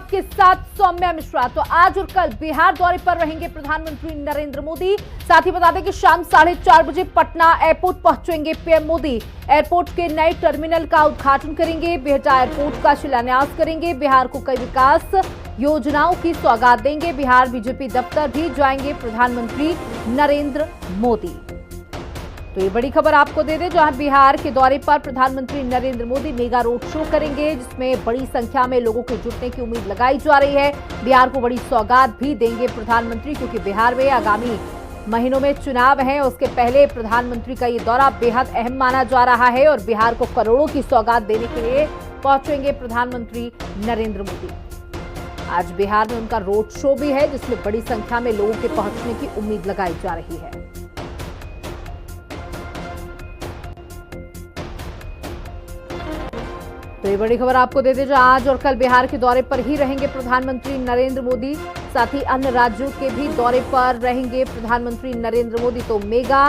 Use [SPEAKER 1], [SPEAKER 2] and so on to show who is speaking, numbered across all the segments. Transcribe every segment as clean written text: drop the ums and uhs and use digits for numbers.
[SPEAKER 1] आपके साथ सौम्या मिश्रा। तो आज और कल बिहार दौरे पर रहेंगे प्रधानमंत्री नरेंद्र मोदी। साथ ही बता दें कि शाम 4:30 बजे पटना एयरपोर्ट पहुंचेंगे पीएम मोदी। एयरपोर्ट के नए टर्मिनल का उद्घाटन करेंगे, बिहटा एयरपोर्ट का शिलान्यास करेंगे, बिहार को कई विकास योजनाओं की सौगात देंगे। बिहार बीजेपी दफ्तर भी जाएंगे प्रधानमंत्री नरेंद्र मोदी। तो ये बड़ी खबर आपको दे दें, जहां बिहार के दौरे पर प्रधानमंत्री Narendra Modi mega road show करेंगे, जिसमें बड़ी संख्या में लोगों के जुटने की उम्मीद लगाई जा रही है। बिहार को बड़ी सौगात भी देंगे प्रधानमंत्री, क्योंकि बिहार में आगामी महीनों में चुनाव है। उसके पहले प्रधानमंत्री का ये दौरा बेहद अहम माना जा रहा है और बिहार को करोड़ों की सौगात देने के लिए पहुंचेंगे प्रधानमंत्री नरेंद्र मोदी। आज बिहार में उनका रोड शो भी है, जिसमें बड़ी संख्या में लोगों के पहुंचने की उम्मीद लगाई जा रही है। तो ये बड़ी खबर आपको दे दें, जहां आज और कल बिहार के दौरे पर ही रहेंगे प्रधानमंत्री नरेंद्र मोदी। साथ ही अन्य राज्यों के भी दौरे पर रहेंगे प्रधानमंत्री नरेंद्र मोदी। तो मेगा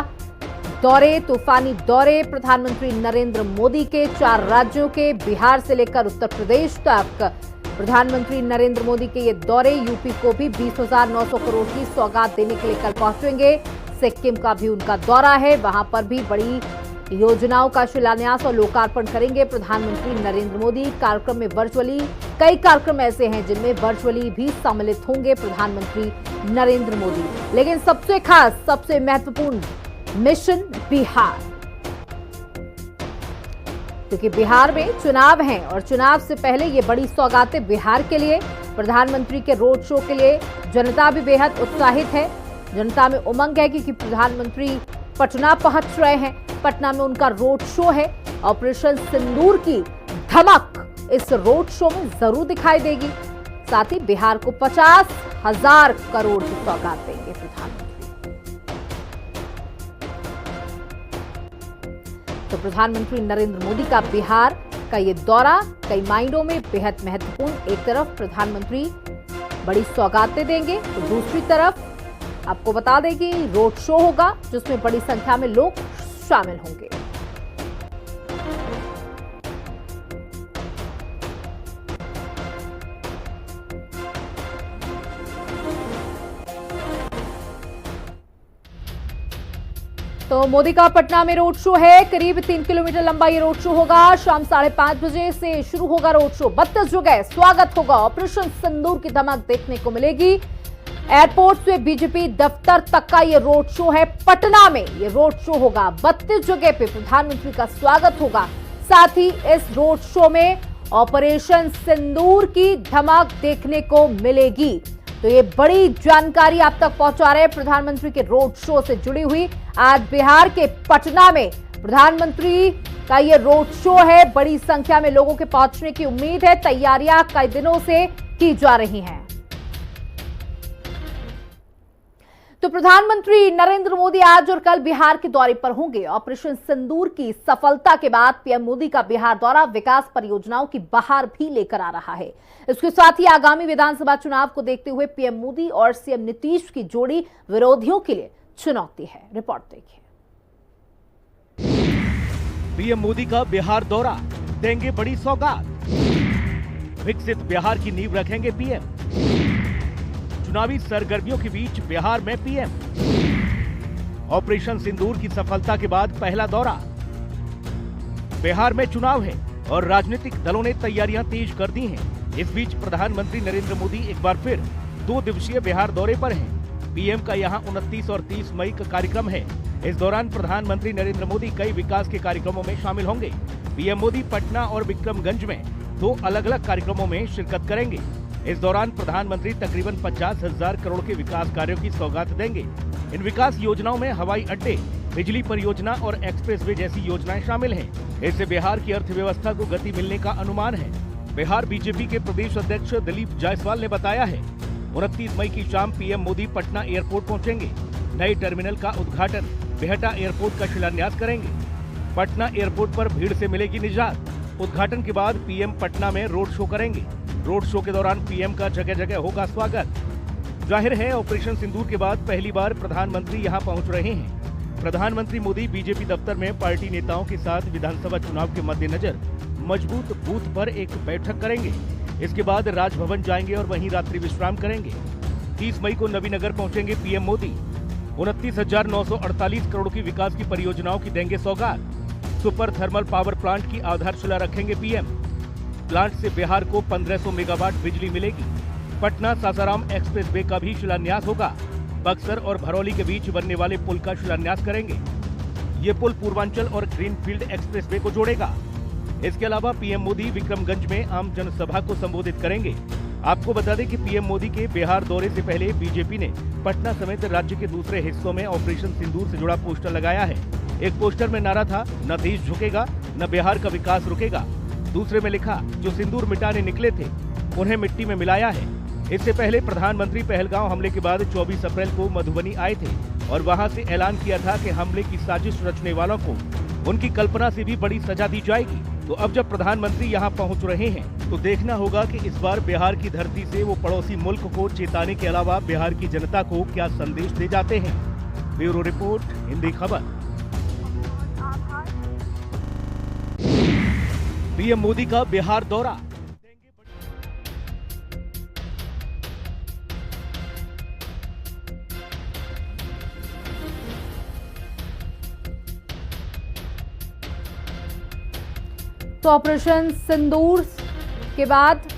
[SPEAKER 1] दौरे, तूफानी दौरे प्रधानमंत्री नरेंद्र मोदी के 4 राज्यों के, बिहार से लेकर उत्तर प्रदेश तक प्रधानमंत्री नरेंद्र मोदी के ये दौरे। यूपी को भी 20,900 करोड़ की सौगात देने के लिए कल पहुंचेंगे। सिक्किम का भी उनका दौरा है, वहां पर भी बड़ी योजनाओं का शिलान्यास और लोकार्पण करेंगे प्रधानमंत्री नरेंद्र मोदी। कार्यक्रम में वर्चुअली कई कार्यक्रम ऐसे हैं जिनमें वर्चुअली भी सम्मिलित होंगे प्रधानमंत्री नरेंद्र मोदी। लेकिन सबसे खास, सबसे महत्वपूर्ण मिशन बिहार, क्योंकि बिहार में चुनाव है और चुनाव से पहले ये बड़ी सौगातें बिहार के लिए, प्रधानमंत्री के रोड शो के लिए। जनता भी बेहद उत्साहित है, जनता में उमंग है, क्योंकि प्रधानमंत्री पटना पहुंच रहे हैं। पटना में उनका रोड शो है। ऑपरेशन सिंदूर की धमक इस रोड शो में जरूर दिखाई देगी। साथ ही बिहार को 50,000 करोड़ की सौगात देंगे प्रधानमंत्री। तो प्रधानमंत्री नरेंद्र मोदी का बिहार का ये दौरा कई मायनों में बेहद महत्वपूर्ण। एक तरफ प्रधानमंत्री बड़ी सौगातें देंगे, तो दूसरी तरफ आपको बता दें कि रोड शो होगा, जिसमें बड़ी संख्या में लोग शामिल होंगे। तो मोदी का पटना में रोड शो है। करीब 3 किलोमीटर लंबा ये रोड शो होगा। शाम 5:30 बजे से शुरू होगा रोड शो। 32 जगह स्वागत होगा। ऑपरेशन सिंदूर की धमक देखने को मिलेगी। एयरपोर्ट से बीजेपी दफ्तर तक का ये रोड शो है। पटना में ये रोड शो होगा। 32 जगह पे प्रधानमंत्री का स्वागत होगा। साथ ही इस रोड शो में ऑपरेशन सिंदूर की धमक देखने को मिलेगी। तो ये बड़ी जानकारी आप तक पहुंचा रहे हैं प्रधानमंत्री के रोड शो से जुड़ी हुई। आज बिहार के पटना में प्रधानमंत्री का ये रोड शो है। बड़ी संख्या में लोगों के पहुंचने की उम्मीद है। तैयारियां कई दिनों से की जा रही हैं। तो प्रधानमंत्री नरेंद्र मोदी आज और कल बिहार के दौरे पर होंगे। ऑपरेशन सिंदूर की सफलता के बाद पीएम मोदी का बिहार दौरा विकास परियोजनाओं की बहार भी लेकर आ रहा है। इसके साथ ही आगामी विधानसभा चुनाव को देखते हुए पीएम मोदी और सीएम नीतीश की जोड़ी विरोधियों के लिए चुनौती है। रिपोर्ट देखिए।
[SPEAKER 2] पीएम मोदी का बिहार दौरा, देंगे बड़ी सौगात, विकसित बिहार की नींव रखेंगे पीएम। चुनावी सरगर्मियों के बीच बिहार में पीएम। ऑपरेशन सिंदूर की सफलता के बाद पहला दौरा। बिहार में चुनाव है और राजनीतिक दलों ने तैयारियां तेज कर दी हैं। इस बीच प्रधानमंत्री नरेंद्र मोदी एक बार फिर 2 दिवसीय बिहार दौरे पर हैं। पीएम का यहां 29 और 30 मई का कार्यक्रम है। इस दौरान प्रधानमंत्री नरेंद्र मोदी कई विकास के कार्यक्रमों में शामिल होंगे। पीएम मोदी पटना और विक्रमगंज में 2 अलग-अलग कार्यक्रमों में शिरकत करेंगे। इस दौरान प्रधानमंत्री तकरीबन 50,000 करोड़ के विकास कार्यों की सौगात देंगे। इन विकास योजनाओं में हवाई अड्डे, बिजली परियोजना और एक्सप्रेसवे जैसी योजनाएं शामिल हैं। इससे बिहार की अर्थव्यवस्था को गति मिलने का अनुमान है। बिहार बीजेपी के प्रदेश अध्यक्ष दिलीप जायसवाल ने बताया है, 29 मई की शाम पीएम मोदी पटना एयरपोर्ट पहुंचेंगे। नए टर्मिनल का उद्घाटन, बिहटा एयरपोर्ट का शिलान्यास करेंगे। पटना एयरपोर्ट पर भीड़ से मिलेगी निजात। उद्घाटन के बाद पीएम पटना में रोड शो करेंगे। रोड शो के दौरान पीएम का जगह जगह होगा स्वागत। जाहिर है, ऑपरेशन सिंदूर के बाद पहली बार प्रधानमंत्री यहां पहुंच रहे हैं। प्रधानमंत्री मोदी बीजेपी दफ्तर में पार्टी नेताओं के साथ विधानसभा चुनाव के मद्देनजर मजबूत बूथ पर एक बैठक करेंगे। इसके बाद राजभवन जाएंगे और वहीं रात्रि विश्राम करेंगे। 30 मई को नवीनगर पहुंचेंगे पीएम मोदी। 29,948 करोड़ की विकास की परियोजनाओं की देंगे सौगात। सुपर थर्मल पावर प्लांट की आधारशिला रखेंगे पीएम। प्लांट से बिहार को 1500 मेगावाट बिजली मिलेगी। पटना सासाराम एक्सप्रेस वे का भी शिलान्यास होगा। बक्सर और भरौली के बीच बनने वाले पुल का शिलान्यास करेंगे। ये पुल पूर्वांचल और ग्रीनफील्ड एक्सप्रेस वे को जोड़ेगा। इसके अलावा पीएम मोदी विक्रमगंज में आम जनसभा को संबोधित करेंगे। आपको बता दें कि पीएम मोदी के बिहार दौरे से पहले बीजेपी ने पटना समेत राज्य के दूसरे हिस्सों में ऑपरेशन सिंदूर से जुड़ा पोस्टर लगाया है। एक पोस्टर में नारा था, न देश झुकेगा न बिहार का विकास रुकेगा। दूसरे में लिखा, जो सिंदूर मिटाने निकले थे उन्हें मिट्टी में मिलाया है। इससे पहले प्रधानमंत्री पहलगांव हमले के बाद 24 अप्रैल को मधुबनी आए थे और वहां से ऐलान किया था कि हमले की साजिश रचने वालों को उनकी कल्पना से भी बड़ी सजा दी जाएगी। तो अब जब प्रधानमंत्री यहां पहुंच रहे हैं तो देखना होगा कि इस बार बिहार की धरती से वो पड़ोसी मुल्क को चेताने के अलावा बिहार की जनता को क्या संदेश दे जाते हैं। ब्यूरो रिपोर्ट, हिंदी खबर। पीएम मोदी का बिहार दौरा।
[SPEAKER 1] तो ऑपरेशन सिंदूर के बाद